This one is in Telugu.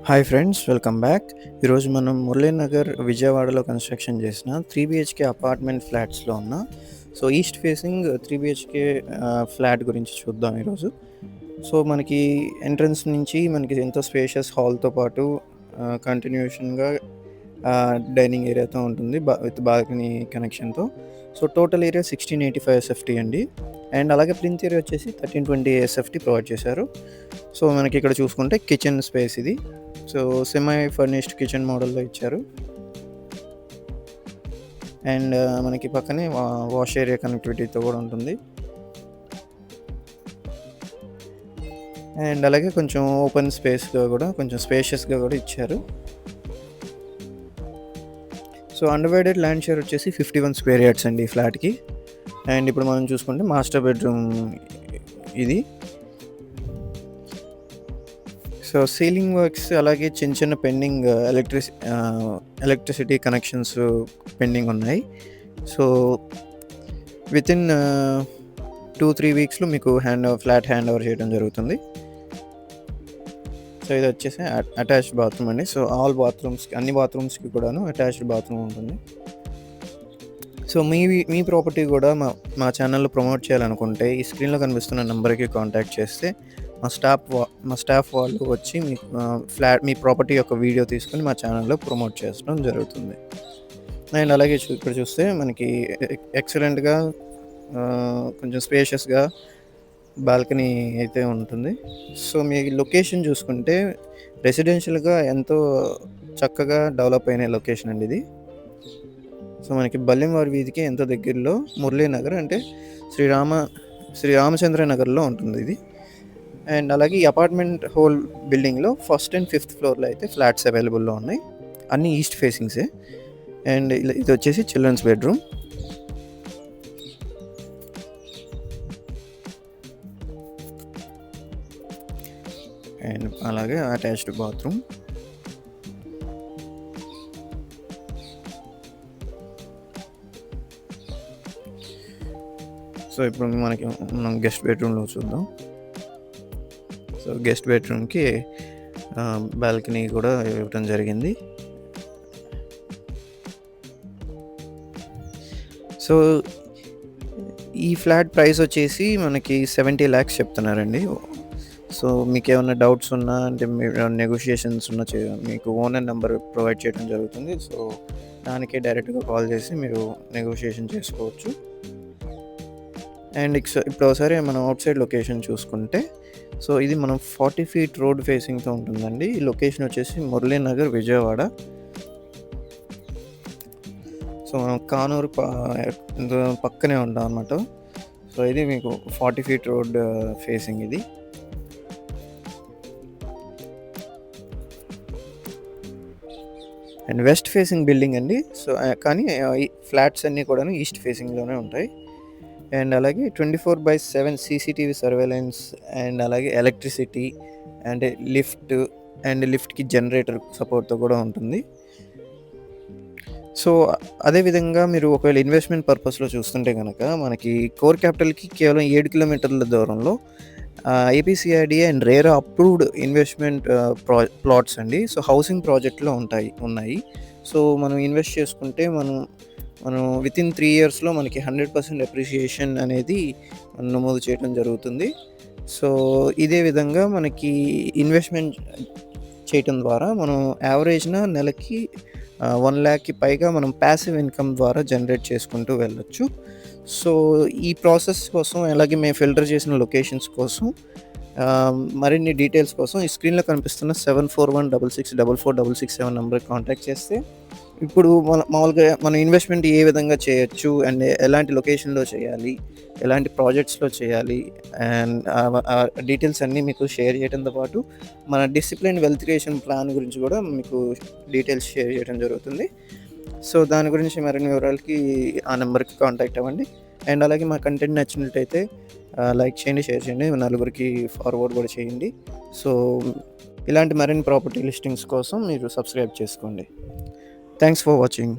Hi friends, welcome back. ఈరోజు మనం మురళీనగర్ విజయవాడలో కన్స్ట్రక్షన్ చేసిన 3 BHK అపార్ట్మెంట్ ఫ్లాట్స్లో ఉన్న ఈస్ట్ ఫేసింగ్ 3 BHK ఫ్లాట్ గురించి చూద్దాం ఈరోజు. మనకి ఎంట్రన్స్ నుంచి మనకి ఎంతో స్పేషియస్ హాల్తో పాటు కంటిన్యూషన్గా డైనింగ్ ఏరియాతో ఉంటుంది విత్ బాల్కనీ కనెక్షన్తో. టోటల్ ఏరియా 1685 SFT అండి. అండ్ అలాగే ప్లింత్ ఏరియా వచ్చేసి 1320 SFT ప్రొవైడ్ చేశారు. మనకి ఇక్కడ చూసుకుంటే కిచెన్ స్పేస్ ఇది. సెమీ ఫర్నిష్డ్ కిచెన్ మోడల్లో ఇచ్చారు. అండ్ మనకి పక్కనే వాష్ ఏరియా కనెక్టివిటీతో కూడా ఉంటుంది. అండ్ అలాగే కొంచెం ఓపెన్ స్పేస్గా కూడా కొంచెం స్పేషియస్గా కూడా ఇచ్చారు. అన్డివైడెడ్ ల్యాండ్ షేర్ వచ్చేసి 51 స్క్వేర్ యార్డ్స్ అండి ఈ ఫ్లాట్కి. అండ్ ఇప్పుడు మనం చూసుకుంటే మాస్టర్ బెడ్రూమ్ ఇది. సీలింగ్ వర్క్స్ అలాగే చిన్న చిన్న పెండింగ్ ఎలక్ట్రిసిటీ కనెక్షన్స్ పెండింగ్ ఉన్నాయి. వితిన్ 2-3 వీక్స్లో మీకు ఫ్లాట్ హ్యాండ్ ఓవర్ చేయడం జరుగుతుంది. ఇది వచ్చేసి అటాచ్డ్ బాత్రూమ్ అండి. ఆల్ బాత్రూమ్స్కి, అన్ని బాత్రూమ్స్కి కూడాను అటాచ్డ్ బాత్రూమ్ ఉంటుంది. మీ ప్రాపర్టీ కూడా మా ఛానల్లో ప్రమోట్ చేయాలనుకుంటే ఈ స్క్రీన్లో కనిపిస్తున్న నెంబర్కి కాంటాక్ట్ చేస్తే మా స్టాఫ్ వాళ్ళు వచ్చి మీ ప్రాపర్టీ యొక్క వీడియో తీసుకొని మా ఛానల్లో ప్రమోట్ చేయడం జరుగుతుంది. అండ్ అలాగే ఇక్కడ చూస్తే మనకి ఎక్సలెంట్గా కొంచెం స్పేషియస్గా బాల్కనీ అయితే ఉంటుంది. మీ లొకేషన్ చూసుకుంటే రెసిడెన్షియల్గా ఎంతో చక్కగా డెవలప్ అయిన లొకేషన్ అండి ఇది. మనకి బల్లెంవారి వీధికి ఎంతో దగ్గరలో మురళీనగర్ అంటే శ్రీ రామచంద్ర నగర్లో ఉంటుంది ఇది. అండ్ అలాగే ఈ అపార్ట్మెంట్ హోల్ బిల్డింగ్లో ఫస్ట్ అండ్ 5th ఫ్లోర్లో అయితే ఫ్లాట్స్ అవైలబుల్లో ఉన్నాయి. అన్నీ ఈస్ట్ ఫేసింగ్సే. అండ్ ఇది వచ్చేసి చిల్డ్రన్స్ బెడ్రూమ్. అండ్ అలాగే అటాచ్డ్ బాత్రూమ్. ఇప్పుడు మనం గెస్ట్ బెడ్రూమ్లో చూద్దాం. గెస్ట్ బెడ్రూమ్కి బాల్కనీ కూడా ఇవ్వడం జరిగింది. ఈ ఫ్లాట్ ప్రైస్ వచ్చేసి మనకి 70 lakhs చెప్తున్నారండి. మీకు ఏమైనా డౌట్స్ ఉన్నా అంటే నెగోషియేషన్స్ ఉన్నా మీకు ఓనర్ నెంబర్ ప్రొవైడ్ చేయడం జరుగుతుంది. దానికే డైరెక్ట్గా కాల్ చేసి మీరు నెగోషియేషన్ చేసుకోవచ్చు. అండ్ ఇప్పుడు ఒకసారి మనం అవుట్ సైడ్ లొకేషన్ చూసుకుంటే ఇది మనం 40 feet రోడ్ ఫేసింగ్తో ఉంటుందండి. ఈ లొకేషన్ వచ్చేసి మురళీనగర్ విజయవాడ. మనం కానూరు పక్కనే ఉంటాం అన్నమాట. ఇది మీకు 40 feet రోడ్ ఫేసింగ్ ఇది. అండ్ వెస్ట్ ఫేసింగ్ బిల్డింగ్ అండి. కానీ ఫ్లాట్స్ అన్నీ కూడా ఈస్ట్ ఫేసింగ్లోనే ఉంటాయి. అండ్ అలాగే 24/7 CCTV సర్వేలెన్స్ అండ్ అలాగే ఎలక్ట్రిసిటీ అండ్ లిఫ్ట్కి జనరేటర్ సపోర్ట్తో కూడా ఉంటుంది. అదేవిధంగా మీరు ఒకవేళ ఇన్వెస్ట్మెంట్ పర్పస్లో చూస్తుంటే కనుక మనకి కోర్ క్యాపిటల్కి కేవలం 7 kilometers దూరంలో APCIDA and RERA approved investment plots అండి. హౌసింగ్ ప్రాజెక్ట్లో ఉన్నాయి. మనం ఇన్వెస్ట్ చేసుకుంటే మనం వితిన్ 3 yearsలో మనకి 100% అప్రిషియేషన్ అనేది నమోదు చేయడం జరుగుతుంది. ఇదే విధంగా మనకి ఇన్వెస్ట్మెంట్ చేయటం ద్వారా మనం యావరేజ్న నెలకి 1 lakhకి పైగా మనం ప్యాసివ్ ఇన్కమ్ ద్వారా జనరేట్ చేసుకుంటూ వెళ్ళొచ్చు. ఈ ప్రాసెస్ కోసం అలాగే మేము ఫిల్టర్ చేసిన లొకేషన్స్ కోసం మరిన్ని డీటెయిల్స్ కోసం ఈ స్క్రీన్లో కనిపిస్తున్న 7416644667 నెంబర్కి కాంటాక్ట్ చేస్తే ఇప్పుడు మామూలుగా మనం ఇన్వెస్ట్మెంట్ ఏ విధంగా చేయొచ్చు అండ్ ఎలాంటి లొకేషన్లో చేయాలి, ఎలాంటి ప్రాజెక్ట్స్లో చేయాలి అండ్ డీటెయిల్స్ అన్నీ మీకు షేర్ చేయడంతో పాటు మన డిసిప్లిన్ వెల్త్ క్రియేషన్ ప్లాన్ గురించి కూడా మీకు డీటెయిల్స్ షేర్ చేయడం జరుగుతుంది. దాని గురించి మరిన్ని వివరాలకి ఆ నెంబర్కి కాంటాక్ట్ అవ్వండి. అండ్ అలాగే మా కంటెంట్ నచ్చినట్టయితే లైక్ చేయండి, షేర్ చేయండి, నలుగురికి ఫార్వర్డ్ కూడా చేయండి. ఇలాంటి మరిన్ని ప్రాపర్టీ లిస్టింగ్స్ కోసం మీరు సబ్స్క్రైబ్ చేసుకోండి. Thanks for watching.